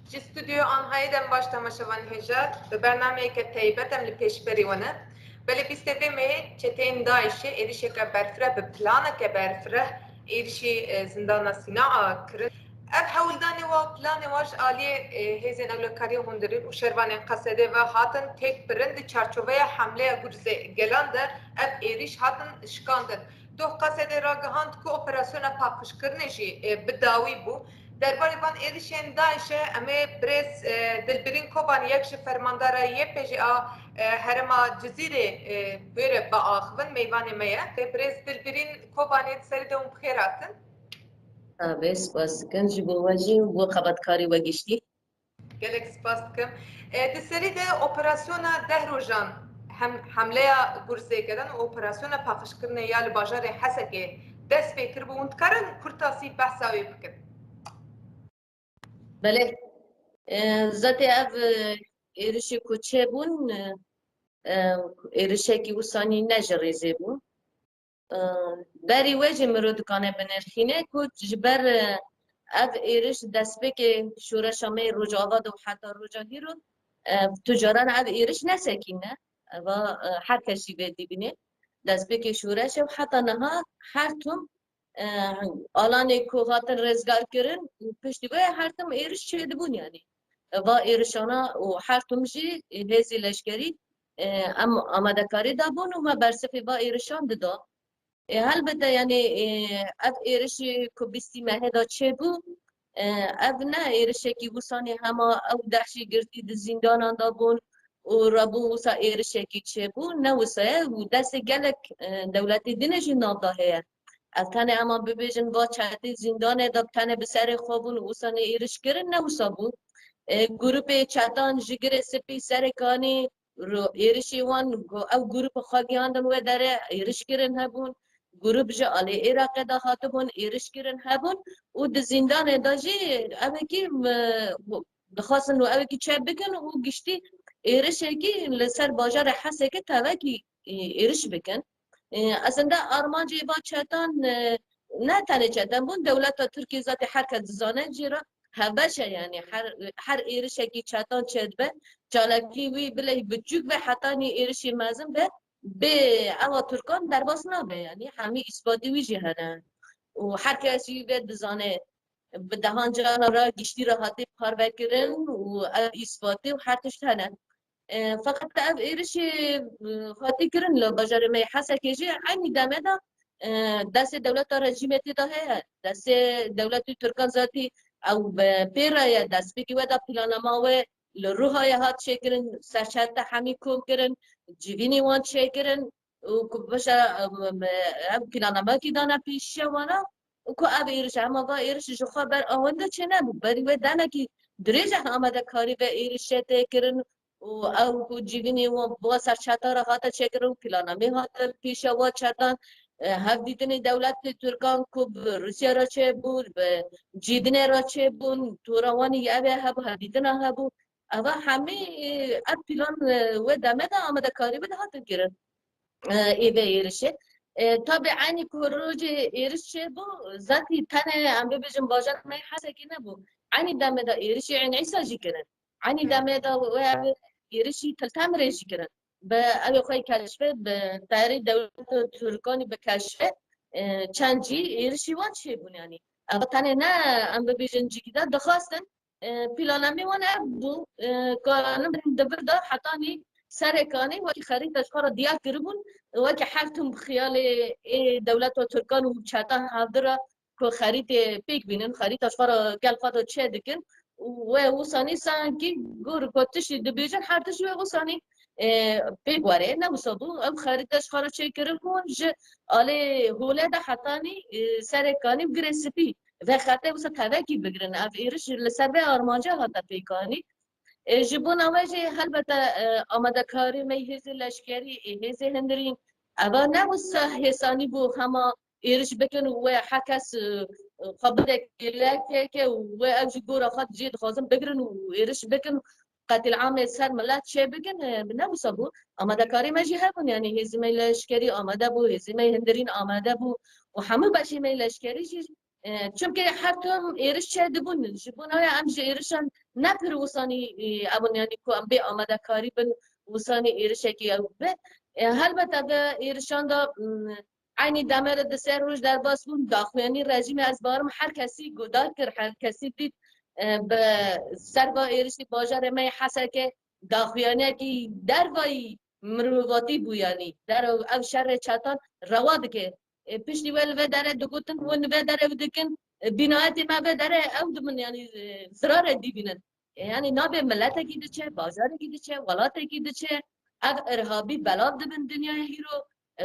جی استودیو آنهایی دم باش تماشاوان هجار به برنامه که تایبتم لپیش بریونه ولی بیسته می چتین دایشه ایریشه که برفره به پلانه که برفره ایریشی زندان سینا کرد اب حولدانی و پلان واش آلی هیزن اولکاری هندری و شروان قصده و هاتن تک برند چارچوبه حمله گرزه گلانده اب ایریش هاتن شکاندن دو قصده را گهاند که اپراسیون پاکش کرنشی بداوی بو درباره وان ایریشن دایشه امی برس دلبرین کوبان یکش فرماندارا یه پیجی هرما جزیره بره با آخون میوان میه برس دلبرین کوبانی سری دوم بخیراتن بس باز کنج بواجی و خبرکاری و گشتی. گلک سپاس کم. دسری ده اپراسیون ده روزان حمله گرزه کردن و اپراسیون پاکش کردن یا لباجار حسکه دست فکر بوند کردن کرتاسی بحثاوی بکن. بله. زاتی اف ایرشی کوچه بون ایرشی کی وسانی نجریزه بون. بری وجه مرود کنه بنرخینه کوچ جبر اف ایرش دست به که شورش همه رجاوات و حتی رجاهی رو تجاران اف ایرش نسکینه و هر کسی بدی بینه دست به که شورش و حتی نه هر توم آلان کوهات رزگار کردن پشتی به هر توم ایرش چه بون یعنی و ایرشانا و هر توم جی هزی لشکری آماده کاری دابون و ما برسفی با ایرشان داد البته یعنی اف ایرشی که بیستی مهدا چه بو اف نه ایرشی کی وسانی هما او دهشی گرتی د زندان دابون و ربو وسا ایرشی کی چه بو نه وسا و دست گلک دولتی دینش نابده هست التانه اما ببیجن با چهتی زندان داب تانه بسر خوابون وسانی ایرش کرن نه وسا بو گروپ چاتان جگر سپی سرکانی رو ایرشی وان او گروپ خاگیاندن و داره ایرش کرن هبون گروپ جا آلی عراق دا خاطبون ایرش کرن هبون و د زندان دا جی اوه کی بخواستن و اوه کی چه بکن و گشتی ایرش کی لسر باجار حسه که تاوه کی ایرش بکن اصلا دا آرمانجی با چتان نه تنه چتان بون دولت ترکی ذات حرکت زانه جیرا هبشه یعنی هر ایرش کی چتان چد به چالکی وی بله بچوک و حتانی ایرشی مازم به اوا ترکان در باس نبه یعنی همه اثباتی ویجی هنن و هر کسی به دزانه به دهان جان را گشتی راحتی کار بکرن و اثباتی و هر تشت هنن فقط تا ایرش خاطی کرن لو بجار می حسا کیجی عینی دمه دا دست دولت رژیمتی دا ہے دست دولت ترکان ذاتی او پیرا دست بکی ودا پلانما و لروها یا هات شکرن سرچت همی کوم کرن جیوینی وان شکرن و کبش پلانما کی دانا پیش وانا و کو اب ایرش اما با ایرش جو خبر آونده چه نبود بری و دانا کی درجه آمده کاری به ایرش کرن و او جیوینی و با سرچت را هات شکرن پلانما هات پیش وان چتان هف دیدن دولت ترکان کوب روسیه را چه بود جیدنه را چه بود توروانی یه هبو هف دیدن هبو اما همه اپیلان و دمه دا آمده کاری بده هاتن گیرن ایوه ایرشه طبعا کروج ایرشه بو ذاتی تنه ام ببیجم باجت ما حسه کی نبو عنی دمه دا ایرشه عین عیسا جی کرن عنی دمه دا و ایرشی تلتام ریجی کرن به اوی خوی کشفه به تاری دولت ترکانی به کشفه چند جی ایرشی وان چه بون یعنی اما تنه نه ام ببیجن جی کده دخواستن پلانمی وان ابو کانم دبر دا حتانی سرکانی و خرید اشکار دیا کربون و که حالتم خیال دولت و ترکان و چتا حاضر که خرید پیک بینن خرید اشکار گلفات چه دکن و وسانی سانکی گور کتش دبیجن هر تش و وسانی پیک واره نه وسابو ام خرید اشکار چه کربون ج آله هوله ده حتانی سرکانی بگرسپی و خاطر واسه تاکی بگیرن اف ایرش لسر به آرمانجا هات پیکانی جبون آواجی البته آماده کاری میهزی لشکری هزی هندرین اما نبوس حسانی بو هما ایرش بکن و حکس خبره کلیه که و اجی گورا خد جید خازم بگرن و ایرش بکن قتل عام سر ملت چه بگن نبوس بو آماده کاری مجی هبون یعنی هزی می لشکری آماده بو هزی می هندرین آماده بو و همه باشی می لشکری چونکه هر توم ایرش چه دبون جبون های ام ایرشان نپر وسانی ابون یعنی کو ام به آماده کاری بن وسانی ایرش کی او به البته به ایرشان دا عینی دمر دسر روز در باز بون داخوانی رژیم از بارم هر کسی گدار کرد هر کسی دید به سر با ایرشی باجر می حسه که داخوانی کی در وای مروواتی بویانی در او شر چاتان رواد که پشتی ول و داره دکتن ون و داره ودکن بنایتی ما و داره او دمن یعنی زرار دی بینن یعنی نابه ملت کی دچه بازار کی دچه ولات کی دچه اف ارهابی بلاد دبن دنیا هیرو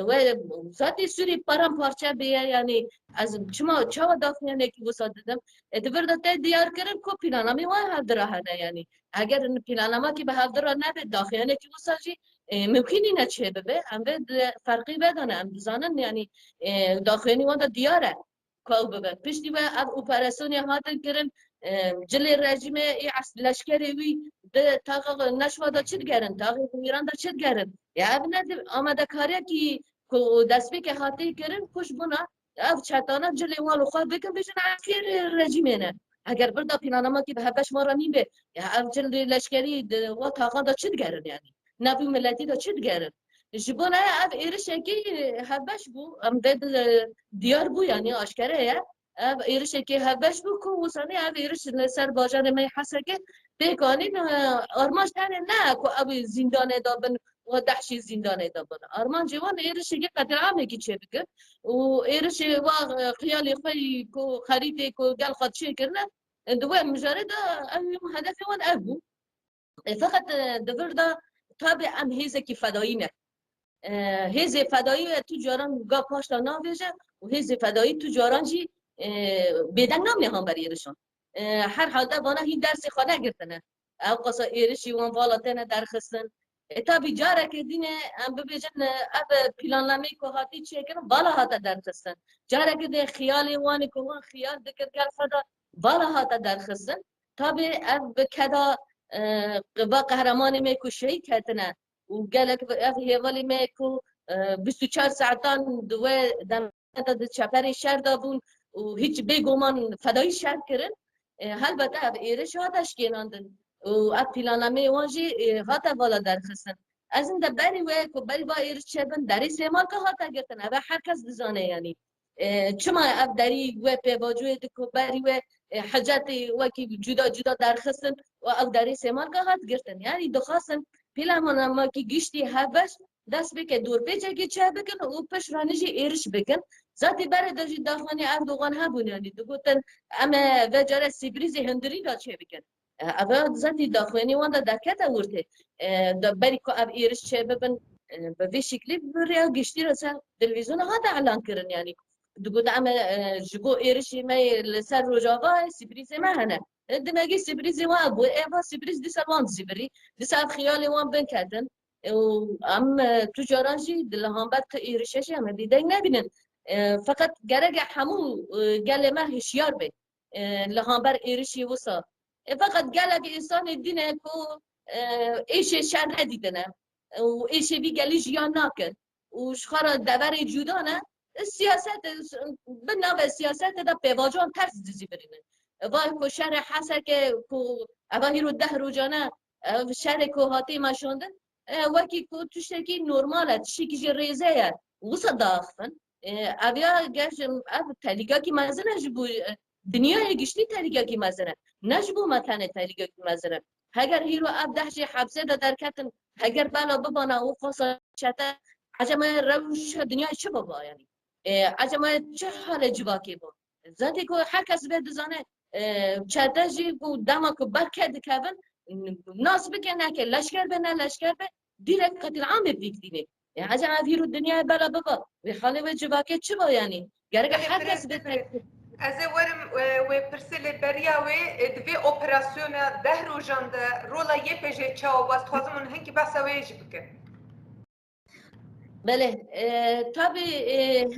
و ذاتی سوری پرام پارچه بیه یعنی از چما دافنیانه کی وساد دادم ادبر داده دیار کردن کو پلانامی وای هدره هنه یعنی اگر پلاناما کی به هدره نبه داخلیانه کی وساجی ممکنی نچه ببه هم به فرقی بدانه هم بزانن یعنی داخلی وانده دیاره که ببه پشتی و اپراسیونی هاتن کردن جلی رژیم ای لشکری وی ده تاق نشوا دا چید گرن تاق ایران دا چید گرن یا ابنه آمده کاری که دست بی که هاتی کردن خوش بنا او چطانه جلی والو خواه بکن بشن عسکر رژیمه نه اگر بردا پینانما که به هبش ما را میبه یا او جلی لشکری و تاقا دا چید گرن یعنی نبی ملتی دا چید گرن جبونه اف ایرشه کی هبش بو ام دد دیار بو یعنی آشکاره یا اف ایرشه کی هبش بو کو وسانی اف ایرش سر باجر می حسه که بگانی آرمانش تنه نه کو اب زندان دابن و دحشی زندان دابن آرمان جوان ایرشه کی قدر عامه کی چه بگه و ایرشه و خیالی خوی کو خریده کو گل خود چه کرنه دوام مجرد هدف وان ابو فقط دبردا تابع ام هیزه کی فدایی نه هیز فدایی تو جاران گا پاشتا ناویجه و هیز فدایی تو جاران جی بیدن نام نهان بر ایرشان هر حالت وانا هی درسی خانه گرتنه او قصا ایرشی وان والاتنه درخستن تا بیجاره که دینه ام ببیجن اب پلانلمه که هاتی چه کنن بالا هاتا درخستن جاره که ده خیالی وانی که وان خیال دکر گل فدا بالا هاتا درخستن تا بی اب کدا با قهرمانی می که شهید کتنه و قالك في هذول ما يكون 24 ساعتان دو دم د چپری شهر دابون و هیچ بگومان فدای شهر کردن هل بته اب ایرش هاتش کیناندن و اب پلانامه وانجی هاتا بالا درخستن از این دبری و که بری با ایرش چبن دری سیمان که هاتا گرتن و هر کس دزانه یعنی چما اب دری و په باجوی د کو بری و حاجت و کی جدا جدا درخستن و اب دری سیمان که هات گرتن یعنی دخواستن پیلمان ما کی گشتی هبش دست بکه دور پیچه که چه بکن و پش رانجی ایرش بکن ذاتی بر داشتی داخلی اردوغان ها بنیانی دو گفتن اما وجاره سیبریز هندری دا چه بکن اما ذاتی داخلی وانده دکت ورته بری که اب ایرش چه ببن به وی شکلی بریا گشتی رسن تلویزیون ها دا اعلان کرن یعنی دو گفت اما جبو ایرشی می لسر روجاوا سیبریز ما هنه دماغی سیبریزی وان بود ایوا سیبریز دیسا وان سیبری دیسا خیالی وان بن کردن و ام تجارانجی دلهم بد ایرشش هم دیده نبینن فقط گرگ همون گله ما هشیار به لهم بر ایرشی وسا فقط گله که انسان دینه کو ایش شر ندیدنه و ایش بی گلی جیان نکن و شخارا دور جدا نه سیاست بنا سیاست دا پیواجان ترس دیزی برینه وای کو شهر حسر که کو اوهی رو 10 روزانه شهر کو هاتی ماشوندن وکی کو تشکی نورماله تشکی جی ریزه وسا داخن اویا گش اب تلیگا کی مزنه جبو دنیای گشتی تلیگا کی مزنه نجبو متن تلیگا کی مزنه اگر هیرو اب دهش حبسه دا درکتن اگر بالا ببانا او قصه چته عجم روش دنیای چه بابا یعنی عجم چه حال جواکی با ذاتی کو هر کس به دزانه چتاجی کو دما کو برکت کبن ناس بکنه که لشکر به نه لشکر به دیرک قتل عام بگیرینه عجب هیرو دنیا بالا بابا و حاله و جواکه چه با یعنی گرگ هر کس به از ورم و پرسل بریا و دوی اپراسیون 10 روزان ده رولا یه پیجه چاو باز توازمون هنگی بحث ویج بکن بله طبی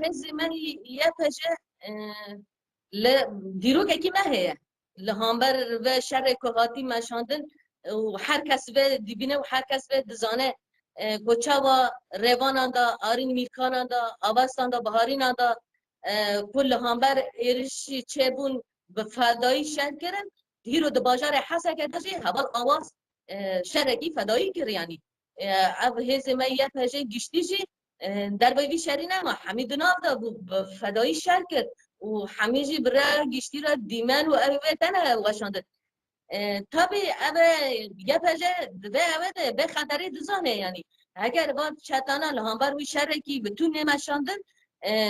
هزی منی یه پیجه دیروگ اکی مهیه لهامبر و شر کوهاتی مشاندن و هر کس به دیبینه و هر کس به دزانه گوچا و روانان دا آرین میرکانان دا آواستان دا بهارینان دا كل هامبر إيرشي تشيبون بفداي شركرن هيرو دباجار حسا كدجي هبل آواز شركي فداي كر يعني اب هز ما يفجي گشتيجي در بيبي شرينا ما حميد نافدا بفداي شركر وحميجي برا گشتي را ديمان وأويتنا وشاند tabii ev yapacak ve evet be xateri dizane yani eğer van çatana lhambar bir şereki bütün nemaşandın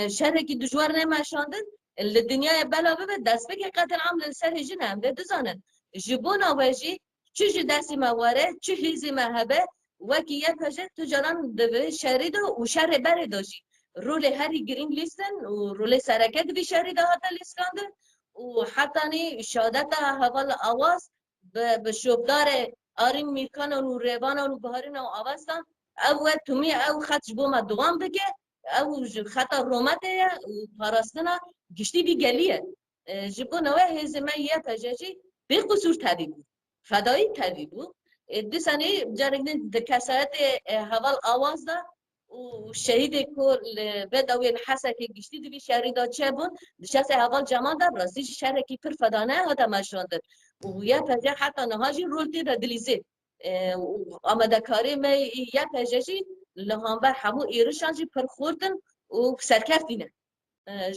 şereki düşvar nemaşandın li dünyaya bela ve destpeki katil amel serhicin hem de dizanın jibuna veji çiğ dersime vare çiğ hizime habe ve ki yapacak tüccaran de şeride u şerre beredoji role heri green listen u role saraket bir şeride hatta liskandı وحتى شهادتها هول آواز به شوبدار آرین میکان و ریوان و بهارین و آوازان او تومی او خطش بوم دوام بگه او خطا رومته پاراستنا گشتی بی گلیه جبو نوه هزمه یه تجاجی به قصور تدی بود فدایی تدی بود دیسانی جارگین دکسایت هول آواز دا و شهید کل بدوی الحسا که گشتی دوی شهری دا چه بون دشت اول جمان دا براستی شهرکی پر فدانه هاتا مشاندر و یا پجه حتی نهاجی رولتی دا دلیزه آمده کاری می یا پجهشی لحانبر همو ایرشانجی پر خوردن و سرکفتینه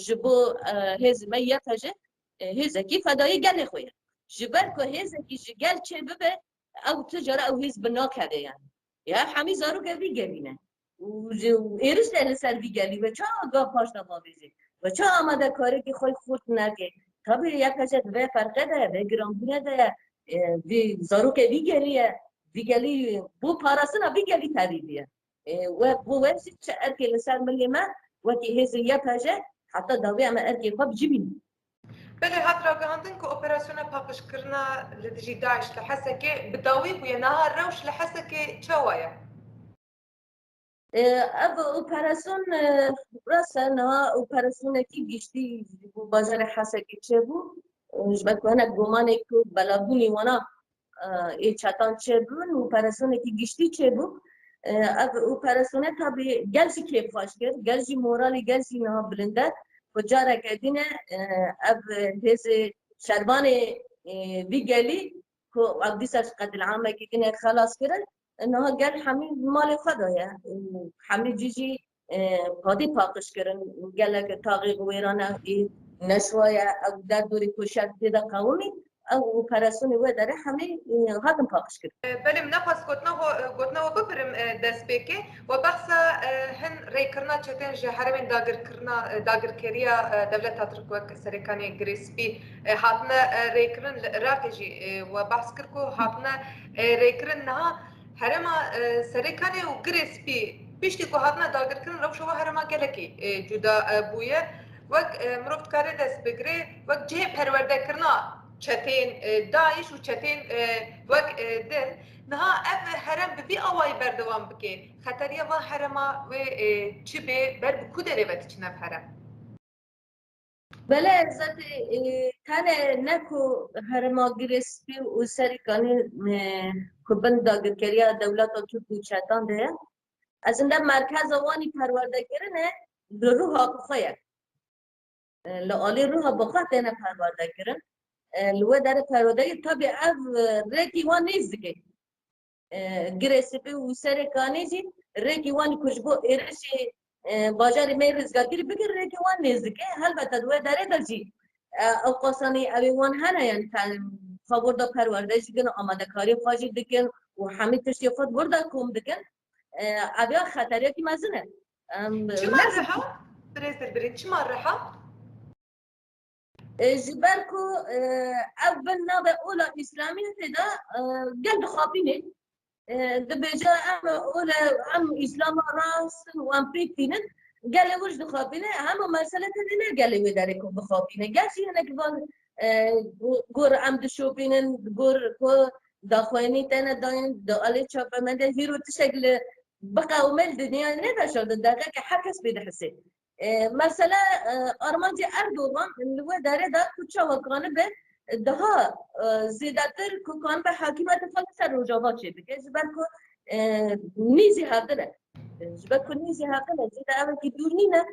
جبو هز می یا پجه هزکی فدایی گل خویه جبر که هزکی جگل چه ببه او تجاره او هز بنا کده یعنی یا همی زارو گوی گوینه و ایرش دل سر بیگلی و چه آگاه پاشتا ما بیزی و چه آمده کاری که خوی خورد نگه tabii yaklaşık ve farkı da ve grambune de bir zaruk evi geliyor, bir geliyor bu parasına bir geliyor tabii diye. Ve bu hepsi erkeğe ser millime ve ki hezi yapacak hatta davi ama erkeğe fab cibin. بله هات راگهاندن که اپراسیون پاکش کرنا لدجی داعش لحسه که بداوی بوی نهار روش لحسه که چوایا اب اپراسیون راسه نه اپراسیون کی گشتی bu بازار حسه که چه بود جبت کنه گمانه که بلابونی وانا چتان چه بود اپراسیون کی گشتی چه بود اب اپراسیون tabi gelsi keyif hoş gel gelsi morali gelsi ne bilinde kujara kedine اب هذه شربانه بيجالي كو عبدي سر قد العامة كده خلاص كده انه قال حميد مالي خدايا حميد جيجي قاضي باقش كرن قال لك طاغي ويرانا نشوية او در دوري كوشات كده قومي او پرسوني وداره حميد هادم باقش كرن بله منفس گوتنا و ببرم دست بکه و بحثا هن ریکرنا چتن جهرمن داگر کریا دولت ترک سرکانی گریسپی هاتنا ریکرن راقجی و بحث کرکو هاتنا ریکرن نه هرما سرکانی و گریسپی بیشتر کو هاتنا داگر کرن روش و هرما گلکی جدا بویه وق مروفت کاری دست بگیره وق جه پرورده کرنا چتین داعش و چتین وق دن نها اف هرم ببی آوای بردوام بکه خطریه و هرما و چی به بر بکو داره و تچنف هرم بله ذاتی تنه نکو هرما گریسپی و سرکانی کبن داگر کریا دولت و تو چتان ده از این مرکز وانی پرورده کرنه روح آقای لعالی روح بخاطر نه پرورده کرن لو در پرورده تابع اف رکی وان نیست که گریسپی و سرکانی جی رکی وان کشبو ایرشی باجاری می رزگاری بگیر رکی وان نیست که البته دو داره درجی او قصانی اوی وان هنه یعنی خبردا پرورده جیگن آماده کاری خواهی دکن و همه تشتی خود برده کم دکن اویا خطریه که مزنه چه مرحا؟ برزر برید چه مرحا؟ جبالكو أول نابع أولى إسلامية ده قلب خابينه دبجة أولى إسلام راس وأم بيتينن قال وجد خابينه هم مسألة هذه قال لي وداركم بخابينه قال شيء أنا كمان قر أم دشوبينن قر كو دخواني تنا داين دالي شاف من ده هيرو تشكل بقى ومل الدنيا نبشر ده كحكس بيدحسي مثلا آرمانجی اردوغان لو داره دا کچه وکانه به daha زیادتر کوکان به حکیمت خالص سر رجاوات شده که جبر کو نیزی هفته جبر کو نیزی هفته زیاده اول که دور نینه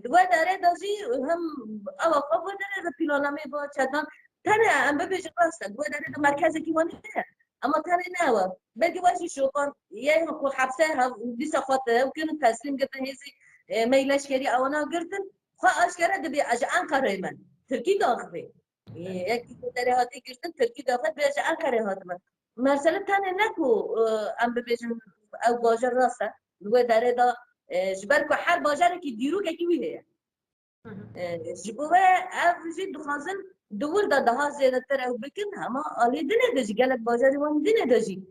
دو داره داشی هم اول خواب داره پیلانامه با چندان تنه هم ببیش راست دو داره دو مرکز کیوانی نه اما تنه نه و بلکه باشی شوکان یه کو حبسه هم دیسا خاطر و کنن تسلیم گفتن هیزی میلش کردی آونا گرتن خو اشکره دبی اج انقره من ترکی داخلی یکی داره هاتی گرتن ترکی داخل بیش انقره هات من مثلا تنه نکو ام ببیشم او باجر راسته دو داره دا جبر کو هر باجر کی دیرو کی ویه جبوه افجی دخانزن دور دا daha زیاده تر او بکن اما آلی دنه دجی گلک باجری وان دنه دجی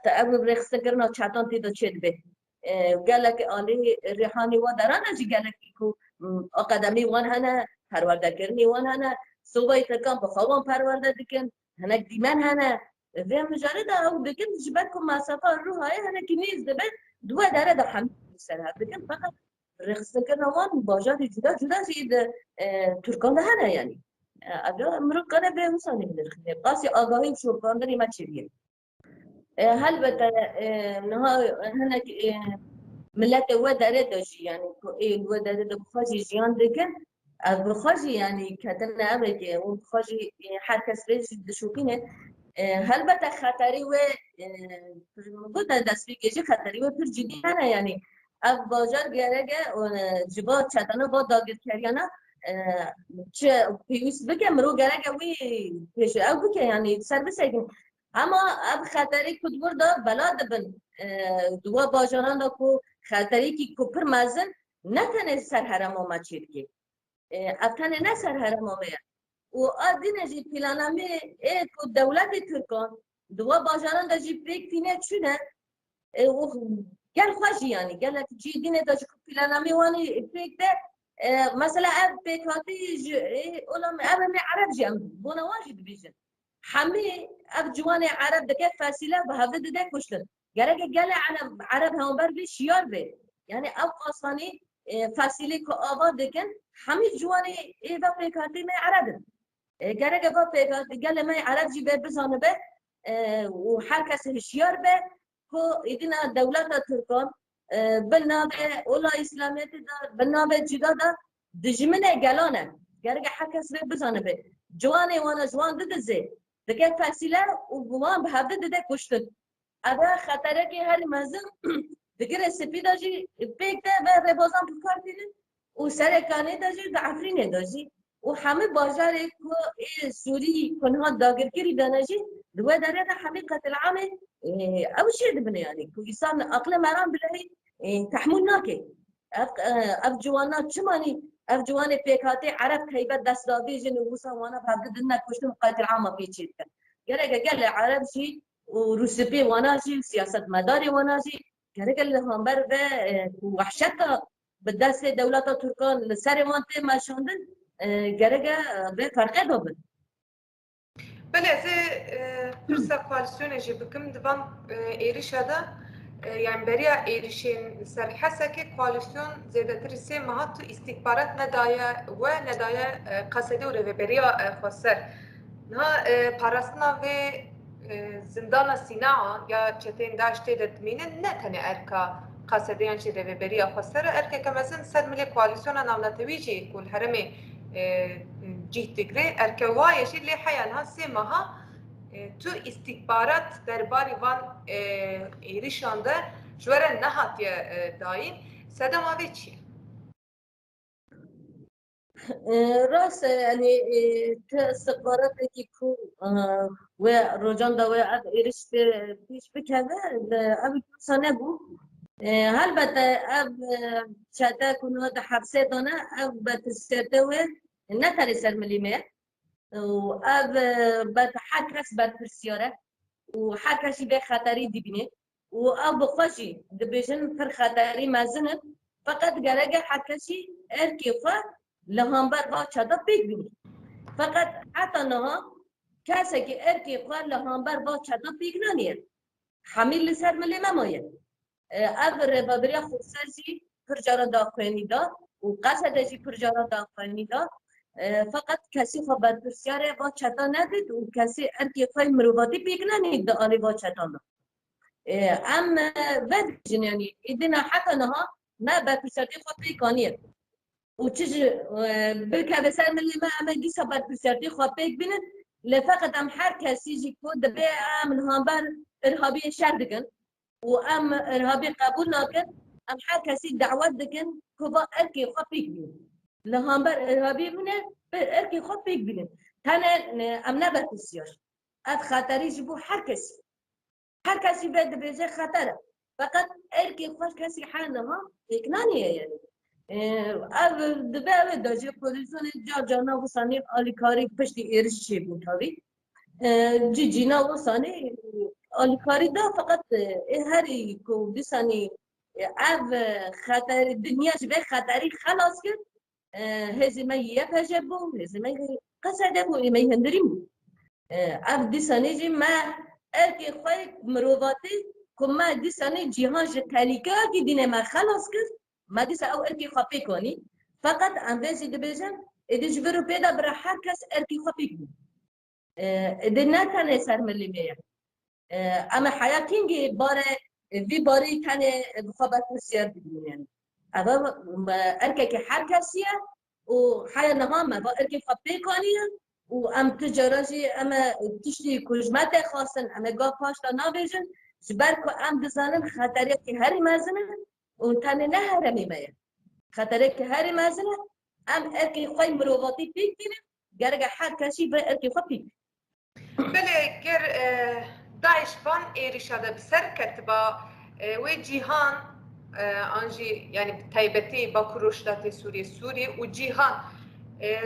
تا او برخصه کرنا چاتان تی دا چید به گلک آلی ریحانی و دران دجی گلک کو اقدمی وان هنه پرورده کرنی وان هنه صوبای تکان بخوام پرورده دکن هنک دیمن هنه و مجرد او بکن جبر کو مسافه رو های هنه کی نیز ده دو داره دا حمل سرها بکن فقط رخصه کرنا وان باجری جدا جدا زید ترکان ده هنه یعنی اگر امروز کنه به انسانی می‌درخنه قاسی آگاهی شوکان داری ما چی بیم هل بته نه هنگ ملت و داره داشی یعنی و داره دو بخواجی جیان دکن از بخواجی یعنی کتن نامه که اون بخواجی هر کس ریز دشوکینه هل بته خطری و بود دست بگیری خطری و پر جدی نه یعنی از باجر گرگه جبا چتانه با داگیر کریانه چه پیوست بکم رو گرگه وی پیش او بکه یعنی سر بسیدیم اما اب خطری کد بردا بلاد بن دوا باجران دا کو خطری کی کو پر مازن نتنه سر حرم آمد چید که اب تنه نه سر حرم آمد و آدینه جی پلانامه کو دولت ترکان دوا باجران دا جی پیک تینه چونه و گل خوشی یعنی گل جی دینه دا جی پلانامه وانی پیک ده مثلا اب پیکاتی اولم اب می عرب جم بونا واجد بیشن همه اب جوان عرب دکه فاصله به هفته ده کشتن گره که گل عرب هم بر به شیار به یعنی اب قاصانی فاصله که آباد دکن همه جوان ایوا پیکاتی می عرب گره که با پیکاتی گل می عرب جی به بزنه به و هر کسی شیار به که ایدنا دولت ترکان بالنابه اولا اسلامیت دا بالنابه جدا دا دجمنه گلانه گره که هر کسی بزنه به جوانه وانا جوان دده دکه فاصله و بوان به هفته ده کشتن ادا خطره که هر مزن دکه سپیدا جی پیک ده و ربازان پکار دیدن و سرکانه داشی و عفرینه داشی و همه بازار که سوری کنها داگرگیری دانشی دو داره ده همه قتل عامه او شيء بني يعني كويسان أقل مرام بلهي تحمل ناكي أف جوانات شماني أف جواني بيكاتي عرب هيبة دست دابيجن ووسا وانا بهبد دنا كشتم قاتل عامة في شيء قال عرب شيء وروسبي وانا شيء سياسة مداري وانا شيء قال همبر به وحشتها بالدست دولة تركان لسر وانت ما شاندن قال به فرقه دابن بله از پرسا کوالسیون جی بکم دوام ایریش هدا yani برای ایریشین سر حسه که کوالسیون زیاده تر سه ماه تو استخبارات ندایه و ندایه قصدی و رهبری خسر نه پاراستنا و زندان سینا یا چتین داشته دتمینه نه تنه ارکا قصدیان چی رهبری خسر ارکا که مثلا سر ملی کوالسیون ناملاتوی جی کل هرمی جهت تقري أركواية شيء اللي حيانها سماها تو استخبارات درباري وان إيريشان ده جوارا نهات داين سادة ما بيتشي راس يعني استخبارات كيكو وروجان ده وعد إيريش بيش بكذا أبي سنة بو هل بت أب شاتا كنا ده حبسة دانا أب بتستوي نتر سر ملیمه و اب بر حکس بر پرسیاره و حکسی به خطری دیبینه و اب خوشی دبیجن پر خطری مزنه فقط گرگ حکسی ارکی خو لهامبر با چدا بگیری فقط حتی نه کسی که ارکی خو لهامبر با چدا بگیرنیه حمیل سر ملیمه مایه اب ربابری خصوصی پرجارا داخلی دا و قصدی پرجارا داخلی دا فقط کسی خبر پرسیاره با چتا ندید و کسی ارکی خواهی مروباتی پیگنه نید آلی با چتا نا اما ودیجن یعنی ایدینا حتی نها نه بر پرسیاری خود پیگانیه و چیز بلکه به سر ملی ما اما دیسا بر پرسیارتی خواه پیک بینن لفقط هم هر کسی جی که دبی امن هنبر ارهابی شر دکن و ام ارهابی قبول نکن ام هر کسی دعوت دکن که با ارکی خواه پیک بینن لهنبر ارهابی بینه ارکی خواه پیک بینن تنه ام نبر پرسیار اد خطری جی بو هر کسی بده بیزه خطره فقط ارکی خوش کسی حانه ها اکنانیه یعنی اول دبی داشته پولیسون جانا و سانی آلیکاری پشتی ایرش چی بود هاوی جینا و سانی آلیکاری دا فقط هری کو بسانی اف خطر دنیا جبه خطری خلاص کرد هزی ما یه پشه بو هزی ما قصده بو ایمه هندریم بو اف دیسانی جی ما ارکی خوی مروواتی که ما دیسانی جیهان جتالیکا کی دینه ما خلاص کرد ما دیسا او ارکی خواپی کنی فقط ام بیزی دبیجن ایدیش برو پیدا برا هر کس ارکی خواپی کنی ایدی نتنه سر ملی میه اما حیاتینگی باره وی باری تنه بخوابت بسیار بگیم یعنی اما ارکی که هر کسیه و حیا نهامه با ارکی خواپی کنی و ام تجارتی اما تشتی کجمت خواستن اما گاه پاشتا نابیجن جبر که ام دزانن خطری که هری مزنه و تنه نه هرمی میه خطری که هری مزنه ام ارکی خوی مروواتی پیک بینه گرگه هر کسی به ارکی خواه پیک بله گر داعش بان ایریشاده بسر کتبا و جیهان آنجی یعنی تایبتی با کروشدات سوریه و جیهان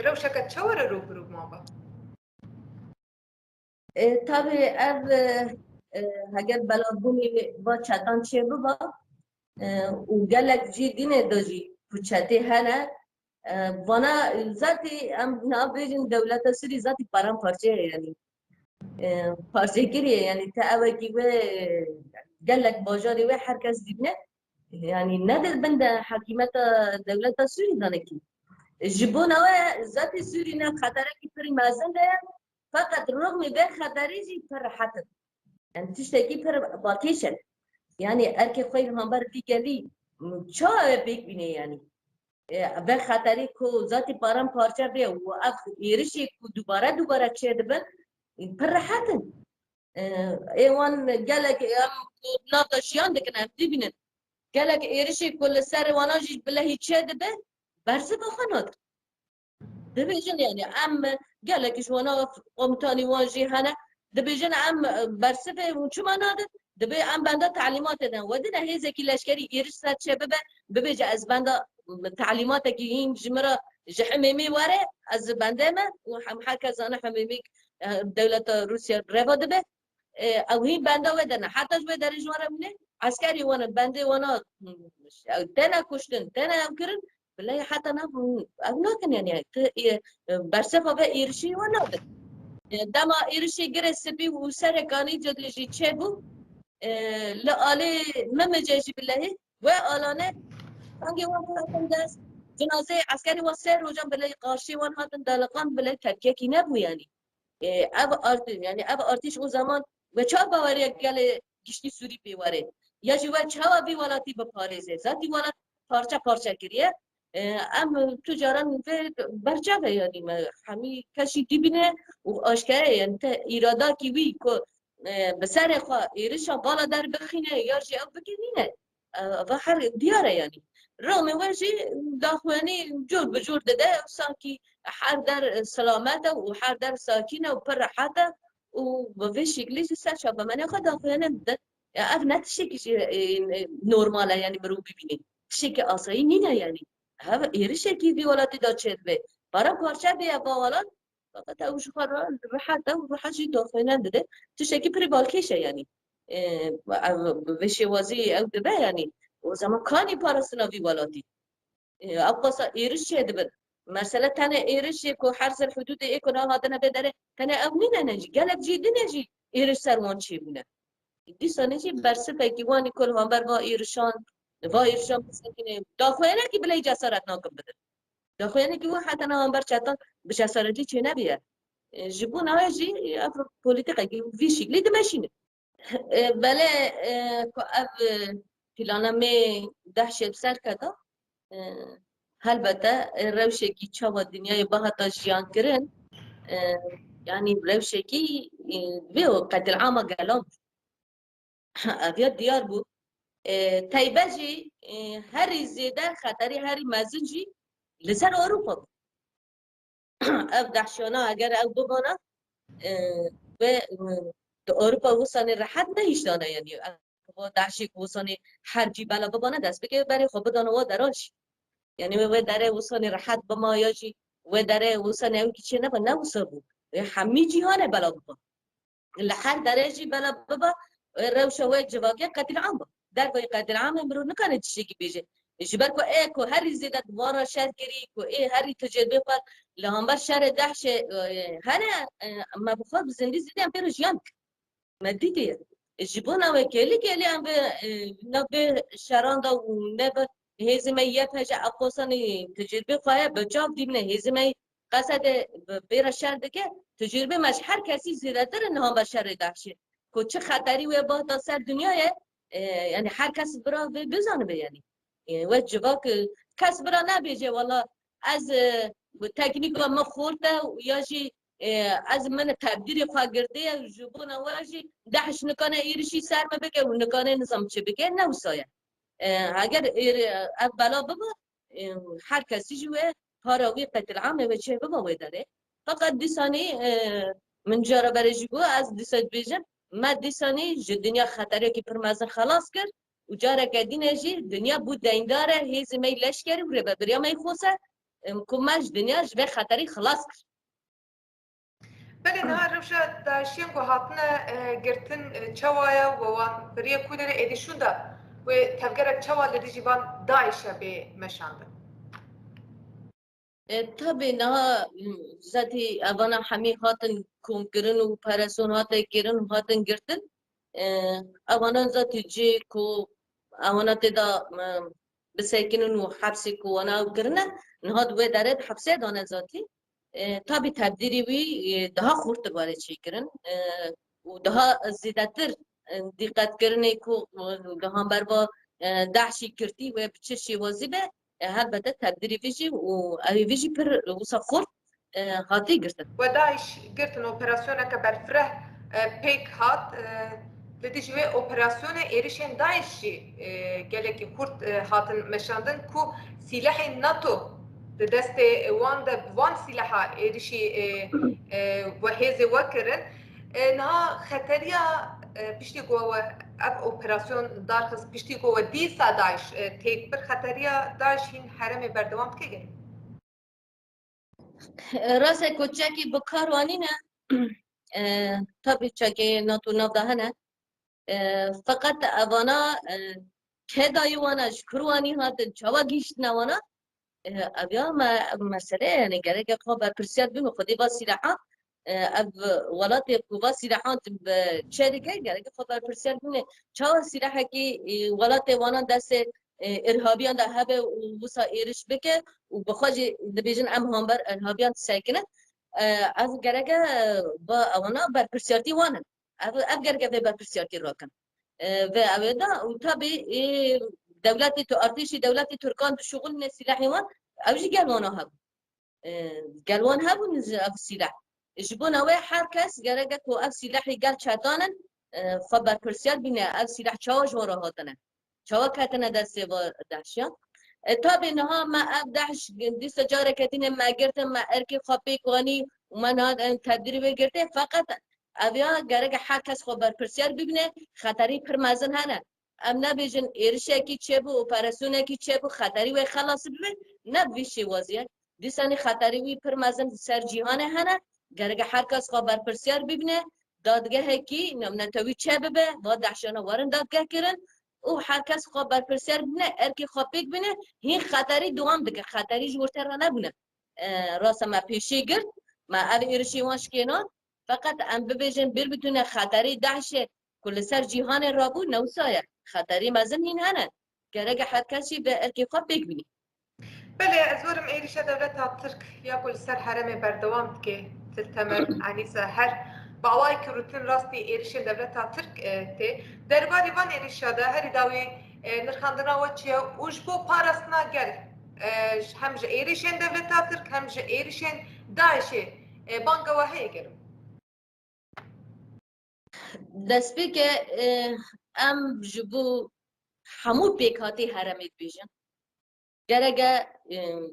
روشکت چوره رو برو ما با tabii ev heger belabûnê va çetan çê biba û gelek jî dînê de jî ku çetê hene vana zatî em nabêjin dewleta Sûrî zatî paramparçe ye yanî parçekirî ye yanî te evekî wê gelek bajarê wê herkes dîbine yanî nedir bin de hekîmeta dewleta Sûrî danekî ji bo we zatî Sûrî ne xeterekî pir mezin de ye fakat rغم به خطری جی پر حتم yani tişteki per bakışın yani erkek خوی همبر دیگلی چا بیک بینه yani به خطری کو ذاتی پارم پارچه به و اف ایرشی کو دوباره چه دبن پر حتم ایوان گلک ام ناتشیان دکن ام دیبینن گلک ایرشی کل سر واناجی بلهی چه دبه برسه بخانات دبیجن yani ام گلک شوانا قمتانی واجی هنه دبیجن ام برسفه و چما ناده دبی ام بنده تعلیمات دادن و دیدن هیزه کی لشکری ایرش سر چه ببیجه از بنده تعلیمات کی این جمره جحمیمی واره از بنده ما و هم حکز انا حمیمی دولت روسیا روا دبه او هی بنده ودن حتی جو در جواره منه عسکری وانا بنده وانا تنا کشتن تنا کرن بالله حتى نفهم أبناء يعني برسفة بإيرشي ونادر دما إيرشي جرس بي وسرقاني جد لجي تشبو لآلي ممجاجي بالله وآلانه hangi وان دست جنازه عسكري وسير وجنب بالله قارشي وان هاتن دالقان بالله تركيكي نبو يعني اب يعني اب ارتش او زمان و چا باوری گل گشتی سوری بیواره یا جو چا بی ولاتی به پاریزه ذاتی ولات پارچه کریه ام تجاران و برجه یعنی همی کشی دیبینه و آشکاره یعنی تا ایرادا کی وی که بسر خواه ایرشا بالا در بخینه یا جی او بگینینه و هر دیاره یعنی رغم وجه داخوانی جور بجور داده سانکی هر در سلامته و هر در ساکینه و پر راحته و به شکلی سر شب من خود داخوانی بده اف نه شکلی نرماله یعنی برو ببینید شکل آسایی نینه یعنی هوا ایرشه کی ولاتی دا چه به برای پارچه بیا با ولات فقط اوش خورا راحته و راحتی داخوانی داده تو شکلی پری بالکیشه یعنی به شوازی او دبه یعنی و زمان کانی پارستناوی ولاتی أبقى إيرش دبر مثلا تنا إيرش يكو حرس الحدود يكو هذا بدره تنا أبنينا نجي قالك جي نجي إيرش سروان شي بنا دي سنجي برسفة كيواني كل هم بروا إيرشان مسكين داخوينا كي بلاي جسارت ناكم بدر داخوينا كي واحد أنا هم برشاتان بجسارتي شيء نبيه جبون هاجي أفرق بوليتيكا كي في شيء ليه تمشينه بله كأب فلانا مي دهشة بسر كذا هلبته روشکی چاوا دنیای بهتا جیان کرن يعني روشکی ویو قتل عامه قلم افياد ديار بو تایبجی هری زیده خطری هری مزنجی لسر اروپا اف دحشانا اگر او ببانا و اروپا وصانی راحت نهیشتانه یعنی دحشی وصانی حرجی بلا ببانا دست بگه برای خوب بدانه و دراش یعنی و داره وصانی راحت بما یاجی و داره وصانی او که چه نبا نوصا بود همه جیهانه بلا ببا لحد درجی بلا ببا روشه و جواقع قتل عام در وی قتل عام امرو نکنه چیزی که بیجه جبر کو کو هری زیادت وارا شهر گری کو هری تجربه پر لهم شهر دهش هر ما بخواد زندگی زیادی هم پیروز جان مدیدی جبونا و کلی هم به نبه شران دا و نبه هزیمه یه پجا اقوسانی تجربه خواهی بجاب دیمنه هزیمه قصد بیر شهر دکه تجربه مش هر کسی زیاده تر نهم بر شهر دهشه کو چه خطری و با تا سر دنیاه یعنی هر کس برا بزنه به یعنی و جواک کس برا نبیجه والا از تکنیک و ما خورده یا جی از من تبدیل خواه گرده جبون واجی دهش نکانه ایرشی سر بگه و نکانه نظام چه بگه نوسایه اگر بلا ببا هر کسی جوه پاراوی قتل عامه و چه ببا ویداره فقط دیسانی من جارا برای گو از دیسات بیجم ما دیسانی دنیا خطره که پرمازن خلاص کرد و جارا کدین جی دنیا بود دینداره هیز می لشکری و ربا بریا می خوصه کمش دنیا جبه خطری خلاص کرد بله نه روشا داشتیم که هاتنا گرتن چوایا و وان برای کودر ادیشون دا و تفکر چوا لدی جوان داعشه به مشانده طبعا نه ذاتی اوانا همی هاتن کم کرن و پرسون هاتن کرن هاتن گرتن اوانا ذاتی جی کو اوانا تدا بسیکنن و حبسی کو وانا کرنه نهاد و دارد حبسه دانه ذاتی طبعا تبدیلی وی ده خورد باره چی کرن و ده زیادتر دقت کرنه کو ده هم بر با دهشی کرتی و بچه شیوازی به هلبته تبدیلی ویجی و اوی ویجی پر وسا خورد هاتی گرتن و داعش گرتن اپراسیونه که برفره پیک هات لدی جوه اپراسیون ایریشن داعشی گلکی خورد هاتن مشاندن کو سلاح ناتو دست وان ده وان سلاح ایریشی و هیزه وکرن نها خطریا پشتی گوه اب اپراسیون دارخص پشتی گوه دیسا داعش تیک بر خطریا داعش هین حرم بردوام که گرد راست کوچکی بکاروانی نه طبعا چاکی ناتو نافدهنه فقط اوانا که دایوانا شکروانی هاتن چاوا گیشت نوانا ابیا مسئله یعنی گره که خواه برپرسیت بیم خودی با سلاحا اب ولات کوبا سلاحات بشركه گره که خواه برپرسیت بیم چاوا سلاحا که ولات وانا دست ارهابیان ده هبه و وسا ایرش بکه و بخواج دبیجن ام هم بر ارهابیان ساکنه از گره که با اوانا برپرسیتی وانن اب گره که برپرسیتی راکن و اودا و طبعا دولتي تو ارتشي دولتي تركان شغل سلاحي وان اوجي قالوان هابو قالوان هابو نز اف سلاح جبونا وي حركس قرقك و اف سلاحي قال شاتانا خبر برسيال بنا اف سلاح چاوج ورا هاتنا چاوك هاتنا دستي با دهشان طب انها ما اف دهش دي سجارة كتين ما قرتن ما اركي خبيك واني ومن هذا تدريب قرتن فقط اویا قرق حركس خبر برسيال ببنه خطري پرمازن هنه ام نبیجن ایرشه کی چه بو اپراسیونه کی چه بو خطری و خلاص ببین نبیشی وضعیت دیسانی خطری وی پرمازن سر جهان هنه گرگ هر کس خبر پرسیار ببینه دادگاه کی نمنتوی چه ببه با دهشانه وارن دادگاه کرن او هر کس خبر پرسیار ببینه ارکی خاپیک ببینه هین خطری دوام بگه خطری جورتر را نبونه راست ما پیشی گرد ما ال ایرشی وانش کنان فقط ام ببیجن بیر بتونه خطری دهشه کل سر جهان رابو نوسایه خطری مزن هین هنه گرگ هر کسی به ارتقا بگبینی بله از ورم ایریشه دولت ترک یا کل سر حرم بردوام که تلتمر عنیسه هر باوای که روتین راستی ایریشه دولت ترک ته درباری وان ایریشه ده هر داوی نرخاندنا و چیه اوش بو پارسنا گل هم جه ایریشن دولتا ترک هم جه ایریشن داعشی بانگا و هی گرم دست بی که ام جبو همو پیکاتی هرمید بیشن گرگه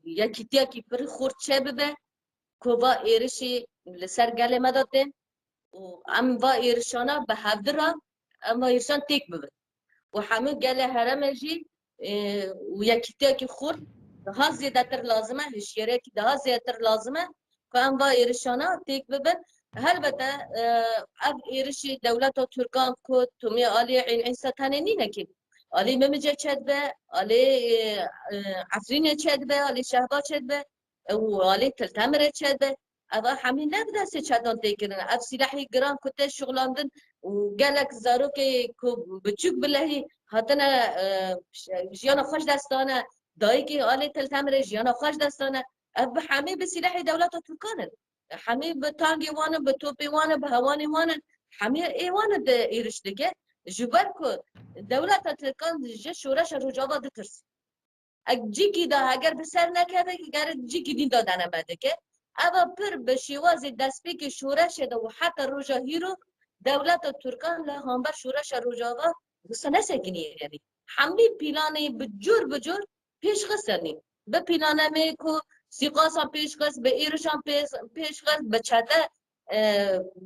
یکی کی پر خورد چه ببه که با ایرشی لسر گله مداده و ام با ایرشانا به هفدرا ام با ایرشان تیک ببه و همه گله هرمه جی و یکی کی خورد daha زیادتر لازمه هشیره که daha زیادتر لازمه که ام با ایرشانا تیک ببه البته اف ایرشی دولت و ترکان کو تومی آلی این عیسا تنه نینه که آلی ممجه چد به آلی عفرین چد به آلی شهبا چد به و آلی تلتمر چد به اما همین نبوده سه چدان تیکرن اف سلاحی گران کته شغلاندن و گلک زارو که بچوک بلهی هاتنا جیانا خوش دستانه دایی که آلی تلتمر جیانا خوش دستانه اف همه به سلاحی دولت و ترکانه همه به تانگی وانه به توپی وانه به هوانی وانه همه ایوانه ده ایرش دیگه جبر که دولت ترکان جه شورش رجابا دترسی جی کی دا اگر به سر نکرده اگر جی کی دین دادنه بده که اما پر به شیواز دستی که شورش ده و حتی روژا هیرو دولت ترکان لهامبر شورش رجابا بسنه سکنی یعنی همه پیلانه بجور پیش خستنی به پیلانه می که سیقاسا پیشکس به ایرشان پیشکس به چته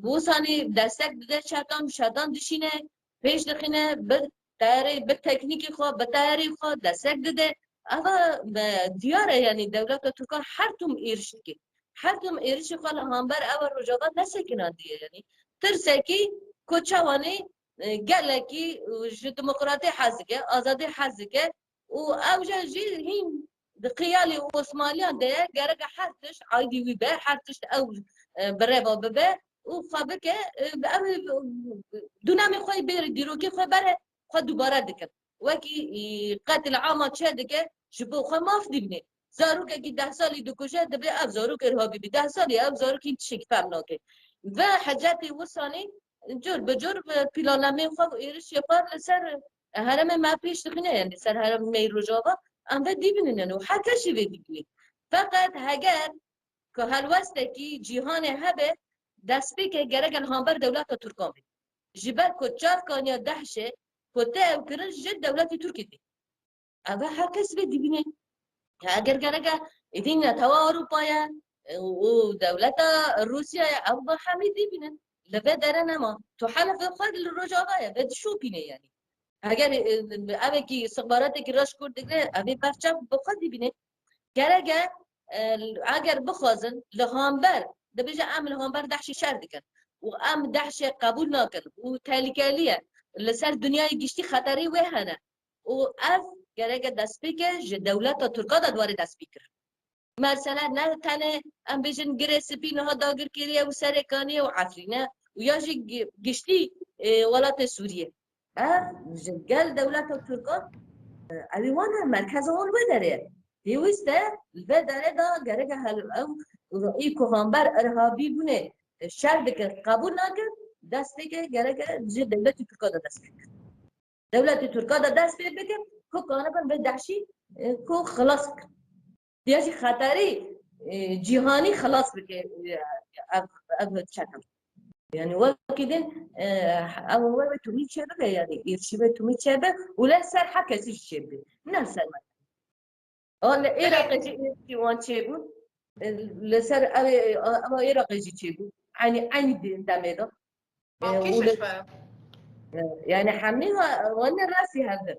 بوسانی دستک بده چتان شدان دشینه پیش دخینه به تیاری به تکنیکی خود به تیاری خود دستک دده اما دیاره یعنی دولت ترکان هر توم ایرش که هر توم ایرش خود همبر اول رجابات نسکنان دیه یعنی ترسکی کچوانی گلکی دموکراتی حزگه آزادی حزگه و اوجه جی هین قیالی عثمانیان ده گرگ حرتش عادی وی به حرتش او برابا به و خبر که دونامی خوی بیر دیروکی خوی بره خود دوباره دکن وکی قتل عامه چه دکه شبو خوی ماف دیبنه زارو که 10 سالی دکوشه دبی اف زارو که ارهابی بی 10 سالی اف زارو که شک فهم ناکه و حاجات وسانی جور بجور پیلانمه خو ایرش یپار لسر هرم ما پیش دخنه یعنی سر هرم می رجابا ام دیبینن و حکشی دیبینی فقط اگر که هلوسته کی جهان هبه دست بی که گرگن همبر دولت ترکان بید جبر که 4 کانیا دهشه که تا او کرنج جد دولت ترکی دی اما حکس دیبینه اگر گرگه ایدین توا اروپایا و دولت روسیا او با همه دیبینن لبه داره نما تو حلف خود الرجابه بد شو بینه یعنی اگر اوه کی استخباراتی که راش کرد دیگه اوه برچه بخواد بینه گرگه اگر بخوازن لهامبر ده بيجي عامل هامبر دحشي شر كان وام دحشي قبول ناكل وتالكاليه لسر دنيا يجشتي خطري وهنا واف جرجه دسبيكه ج دولت تركا دوار دسبيكر مثلا نه تنه ام بيجن جريسبي نه داگر كيريا وسركانيه وعفرينه وياجي جشتي ولات سوريه اف جل دولت تركا اويوانا مركز اول وداره دیوسته البدره دا گرگه هل او رئی کوهانبر ارهابی بونه شرط که قبول نکرد دسته که گرگه جه دولت ترکا دا دست بکر دولت ترکا دا دست بکر که کانه بن به دحشی که خلاص بکر دیاشی خطری جهانی خلاص بکر اب چکم یعنی وقتی دین اول تومی چه بگه یعنی ایرشیبه تومی چه بگه ولی سر حق کسی چه بگه نه سر من آن عراقی چی وان چه بود لسر اما عراقی چه بود عینی دمیده يعني حميها وانا راسي هذا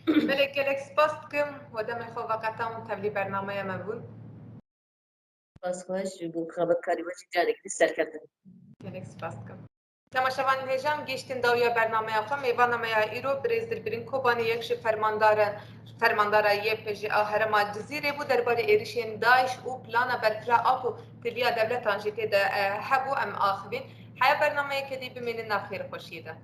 ملك سباستكم ودم خو وقتام تبلي برنامه مبون بس خوش بو خبر کاری وجه جاری که سرکرده ملك سباستكم تماشاوان هجام گشتین داویا برنامه خو میوانه میا ایرو برزدر برین کوبانی یکش فرماندار یپجی هرما جزیره بود درباره ایریشین داعش و پلان برفرا اكو تلیا دولتان جته ده هبو ام آخرین حیا برنامه کدی بمینن خیر خوشیده